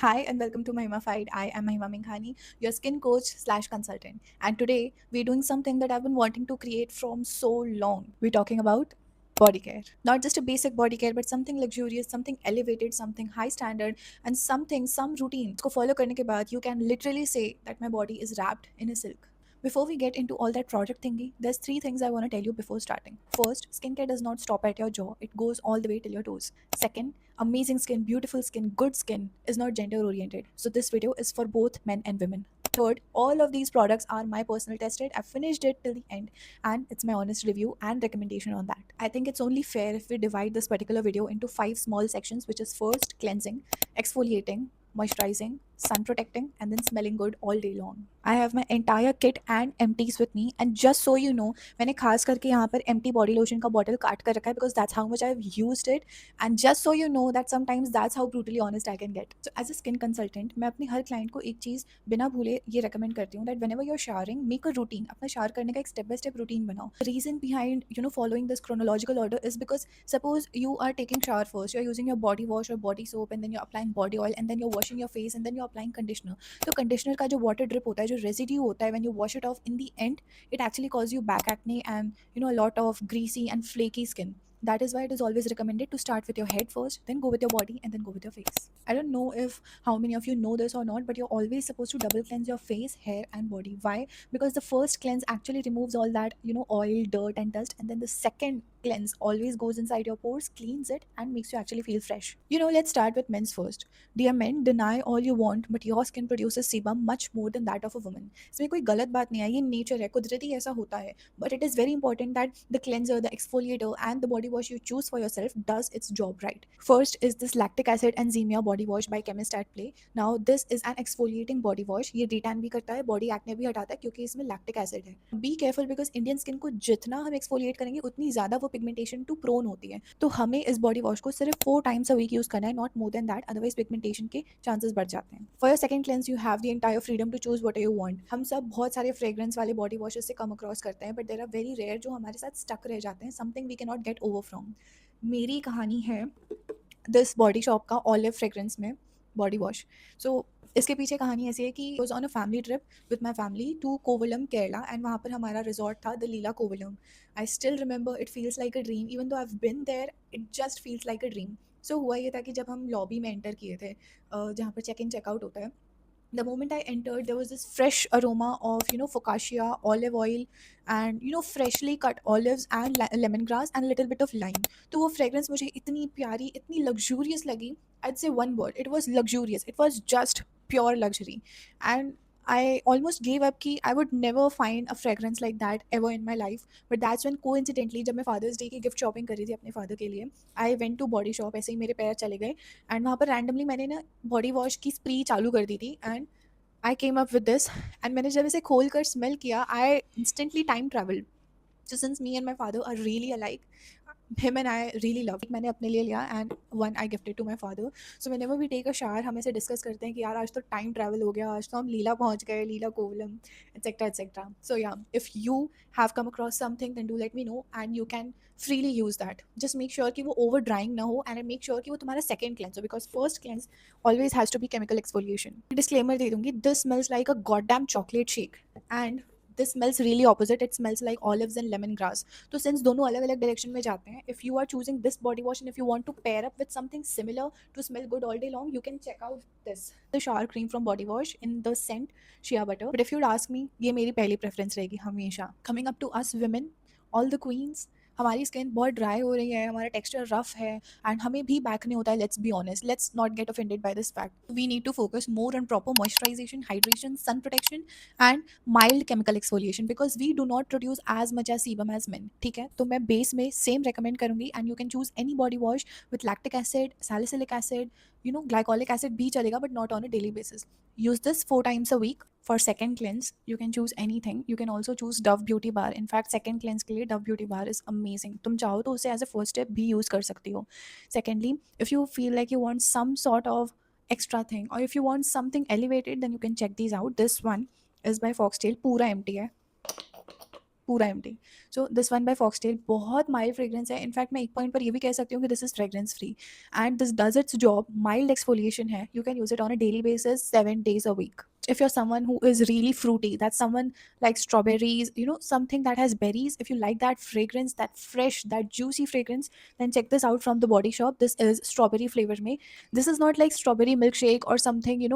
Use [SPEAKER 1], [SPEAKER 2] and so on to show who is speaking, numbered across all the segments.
[SPEAKER 1] Hi and welcome to Mahima Fight. I am Mahima Minghani, your skin coach slash consultant. And today we're doing something that I've been wanting to create from so long. We're talking about body care. Not just a basic body care, but something luxurious, something elevated, something high standard, and some routine. Isko follow करने के बाद you can literally say that my body is wrapped in a silk. Before we get into all that project thingy, there's three things I want to tell you before starting. First, skincare does not stop at your jaw, it goes all the way till your toes. Second, amazing skin, beautiful skin, good skin is not gender oriented. So, this video is for both men and women. Third, all of these products are my personal tested. I finished it till the end and it's my honest review and recommendation on that. I think it's only fair if we divide this particular video into five small sections, which is first cleansing, exfoliating, moisturizing, sun protecting, and then smelling good all day long. I have my entire kit and empties with me, and just so you know, मैंने खास करके यहाँ पर empty body lotion का bottle काट कर रखा है because that's how much I've used it, and just so you know that sometimes that's how brutally honest I can get. So as a skin consultant, मैं अपनी हर client को एक चीज़ बिना भूले ये recommend करती हूँ that whenever you're showering, make a routine. अपना shower करने का एक step by step routine बनाओ. The reason behind following this chronological order is because suppose you are taking shower first, you're using your body wash or body soap, and then you're applying body oil, and then you're washing your face, and then you're applying conditioner. तो conditioner का जो water drip होता है, जो residue होता है, when you wash it of in the end, it actually cause you back acne and a lot of greasy and flaky skin. That is why it is always recommended to start with your head first, then go with your body, and then go with your face. I don't know if how many of you know this or not, but you're always supposed to double cleanse your face, hair, and body. Why? Because the first cleanse actually removes all that oil, dirt, and dust, and then the second cleanse always goes inside your pores, cleans it, and makes you actually feel fresh. Let's start with men's first. Dear men, deny all you want, but your skin produces sebum much more than that of a woman. इसमें कोई गलत बात नहीं है, ये nature है, कुदरती ऐसा होता है. But it is very important that the cleanser, the exfoliator, and the body wash you choose for yourself does its job right. First is this lactic acid and Zemia body wash by Chemist at Play. Now this is an exfoliating body wash. ये retan भी करता है, body acne भी हटाता है क्योंकि इसमें lactic acid है. Be careful because Indian skin को जितना हम exfoliate करेंगे उतनी ज़्यादा वो pigmentation to prone होती है. तो हमें इस body wash को सिर्फ 4 times a week यूज़ करना है, not more than that, otherwise pigmentation के chances बढ़ जाते हैं. For your second cleanse, you have the entire freedom to choose what you want. हम सब बहुत सारे fragrance वाले body washes से come across करते हैं, but there are very rare जो हमारे साथ stuck रह जाते हैं, something we cannot get over from. मेरी कहानी है दिस बॉडी शॉप का ऑलिव फ्रेग्रेंस में बॉडी वॉश. सो इसके पीछे कहानी ऐसी है कि was on a family trip with my family to Kovalam Kerala, and वहाँ पर हमारा रिजॉर्ट था the Leela Kovalam. I still remember, it feels like a dream. Even though I have been there, it just feels like a dream. So हुआ ये था कि जब हम लॉबी में एंटर किए थे, जहाँ पर चेक इन चेकआउट होता है, the moment I entered, there was this fresh aroma of focaccia, olive oil, and freshly cut olives and lemongrass and a little bit of lime. तो वो fragrance मुझे इतनी प्यारी, इतनी luxurious लगी. I'd say one word. It was luxurious. It was just pure luxury, and I almost gave up कि I would never find a fragrance like that ever in my life. But that's when coincidentally जब मैं Father's Day की gift shopping कर रही थी अपने father के लिए, I went to body shop. ऐसे ही मेरे पैर चले गए एंड वहाँ पर रैंडमली मैंने ना बॉडी वॉश की स्प्री चालू कर दी थी, and I came up with this. And मैंने जब इसे खोल कर स्मेल किया, I instantly time travelled. So since me and my father are really alike, him and I really love it. मैंने अपने लिए लिया and one I gifted to my father. So whenever we take a shower, हम ऐसे discuss करते हैं कि यार आज तो टाइम ट्रैवल हो गया, आज तो हम लीला पहुंच गए, लीला Kovalam, etc etc. So yeah, if you have come across something, then do let me know and you can freely use that. Just make sure कि वो over drying ना हो, and make sure कि वो तुम्हारा second cleanse हो, because first cleanse always has to be chemical exfoliation. Disclaimer दे दूंगी, this smells like a goddamn chocolate shake, and this smells really opposite. It smells like olives and lemongrass. तो since दोनों अलग अलग direction में जाते हैं, if you are choosing this body wash and if you want to pair up with something similar to smell good all day long, you can check out this, the shower cream from body wash in the scent shea butter. But if you'd ask me, ये मेरी पहली preference रहेगी हमेशा. Coming up to us women, all the queens, हमारी skin बहुत dry हो रही है, हमारा टेक्सचर रफ है, एंड हमें भी बैक नहीं होता है. Let's be honest, let's not get offended by this fact. We need to focus more on proper moisturisation, hydration, sun protection, and mild chemical exfoliation, because we do not produce as much as sebum as men. ठीक है, तो मैं base में same recommend करूंगी, and you can choose any body wash with lactic acid, salicylic acid, glycolic acid भी चलेगा, but not on a daily basis. Use this 4 times a week. For second cleanse, you can choose anything. You can also choose Dove Beauty Bar. In fact, second cleanse के लिए Dove Beauty Bar is amazing. तुम चाहो तो उसे as a first step भी use कर सकती हो. Secondly, if you feel like you want some sort of extra thing, or if you want something elevated, then you can check these out. This one is by Foxtail, पूरा empty है. पूरा empty. So this one by foxtail बहुत mild fragrance है। In fact मैं एक point पर ये भी कह सकती हूँ कि this is fragrance free and this does its job. Mild exfoliation है, you can use it on a daily basis 7 days a week. If you're someone who is really fruity, that's someone like strawberries, something that has berries, if you like that fragrance, that fresh, that juicy fragrance, then check this out from the Body Shop. This is strawberry flavor mein. This is not like strawberry milkshake or something,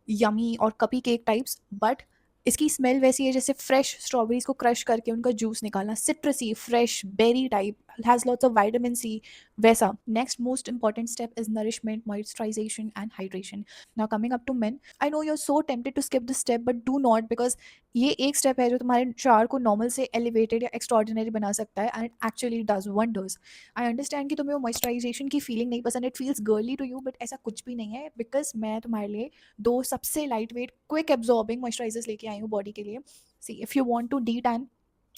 [SPEAKER 1] yummy or cupcake cake types, but इसकी smell वैसी है जैसे fresh strawberries को crush करके उनका juice निकालना, citrusy fresh berry type, has lots of vitamin C वैसा। Next most important step is nourishment, moisturisation and hydration. Now coming up to men, I know you are so tempted to skip this step but do not, because ये एक step है जो तुम्हारे shower को normal से elevated या extraordinary बना सकता है and it actually does wonders. I understand कि तुम्हें वो मॉइस्चराइजेशन की फीलिंग नहीं पसंद, it feels girly to you, but ऐसा कुछ भी नहीं है, बिकॉज मैं तुम्हारे लिए दो सबसे light weight quick absorbing moisturisers लेके आई हूँ बॉडी के लिए। See if you want to de tan,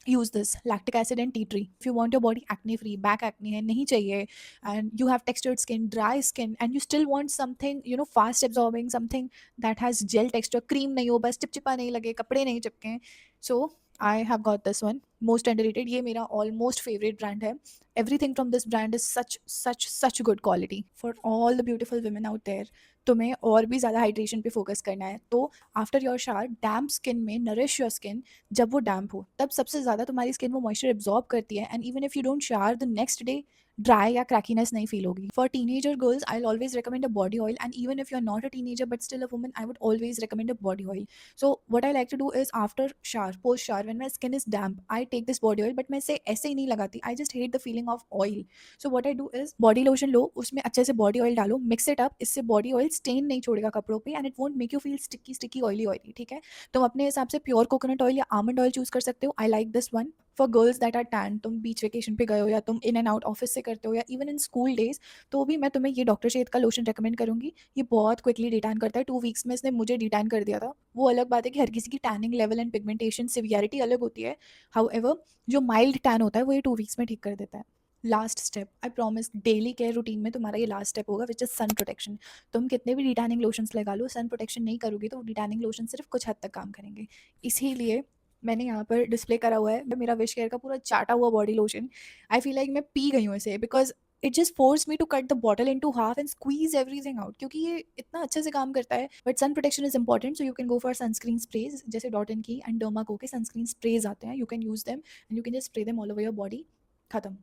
[SPEAKER 1] use this lactic acid and tea tree. If you want your body acne free, back acne है नहीं चाहिए, and you have textured skin, dry skin, and you still want something fast absorbing, something that has gel texture, cream नहीं हो, बस चिपचिपा नहीं लगे, कपड़े नहीं चिपके, so I have got this one, most underrated, ये मेरा almost favorite brand है। Everything from this brand is such good quality for all the beautiful women out there। तुम्हें और भी ज़्यादा हाइड्रेशन पे फोकस करना है तो after your shower damp skin में नरिश योर स्किन। जब वो डैम्प हो तब सबसे ज़्यादा तुम्हारी स्किन वो मॉइस्चर एब्जॉर्ब करती है and even if you don't shower the next day dry या क्रैकीनेस नहीं फील होगी। For teenager girls I always recommend a body oil and even if you are not a teenager but still a woman I would always recommend a body oil. So what I like to do is after shower, post shower, when my skin is damp, I take this body oil, but मैं इसे ऐसे ही नहीं लगाती, I just hate the feeling of oil. So what I do is body lotion लो, उसमें अच्छे से बॉडी ऑयल डालो, मिक्स इट अप, इससे बॉडी ऑयल स्टेन नहीं छोड़ेगा कपड़ों पे and it won't make you feel sticky sticky oily oily. ठीक है, तुम अपने हिसाब से प्योर कोकोनट ऑयल या आमंड ऑयल चूज कर सकते हो। I like this one for girls that are tan. तुम बीच वेकेशन पे गए हो या तुम इन एंड आउट ऑफिस से करते हो या इवन इन स्कूल डेज, तो भी मैं तुम्हें ये डॉक्टर शेद का लोशन रिकमेंड करूंगी। ये बहुत क्विकली डिटैन करता है, 2 वीक्स में इसने मुझे डिटैन कर दिया था। वो अलग बात है कि हर किसी की tanning level and pigmentation severity अलग होती है, हाउ जो माइल्ड टैन होता है वो ये 2 वीक्स में ठीक कर देता है। Last step, I promise daily care routine में तुम्हारा ये लास्ट स्टेप होगा, विच इज सन प्रोटेक्शन। तुम कितने भी डिटैनिंग लोशंस लगा लो, सन प्रोटेक्शन नहीं करोगी तो डिटैनिंग लोशन सिर्फ कुछ हद तक काम करेंगे। इसीलिए मैंने यहाँ पर डिस्प्ले करा हुआ है मेरा विश केयर का पूरा चाटा हुआ body lotion. I feel like मैं पी गई हूँ इसे, because it just force me to cut the bottle in to half and squeeze everything out, क्योंकि ये इतना अच्छे से काम करता है। But sun protection is important, so you can go for sunscreen sprays, जैसे डॉट की एंड डर्माको के सनस्क्रीन स्प्रेज आते हैं, you can use them and you can just spray them all over your body. खत्म।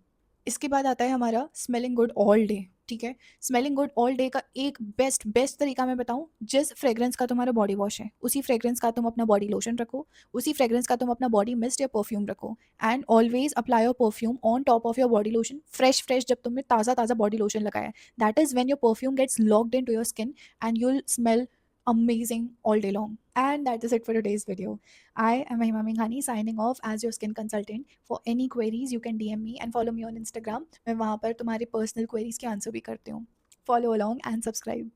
[SPEAKER 1] इसके बाद आता है हमारा स्मेलिंग गुड ऑल डे। ठीक है, स्मेलिंग गुड ऑल डे का एक बेस्ट तरीका मैं बताऊं, जिस फ्रेग्रेंस का तुम्हारा बॉडी वॉश है उसी फ्रेग्रेंस का तुम अपना बॉडी लोशन रखो, उसी फ्रेग्रेंस का तुम अपना बॉडी मिस्ट या परफ्यूम रखो and always apply your perfume on top of your body lotion. Fresh जब तुमने ताज़ा बॉडी लोशन लगाया, that is when your perfume gets locked in to your skin and you'll smell amazing all day long. And that is it for today's video. I am Mahima Minghani signing off as your skin consultant. For any queries you can DM me and follow me on Instagram. मैं वहाँ पर तुम्हारे personal queries के answer भी करती हूँ. Follow along and subscribe.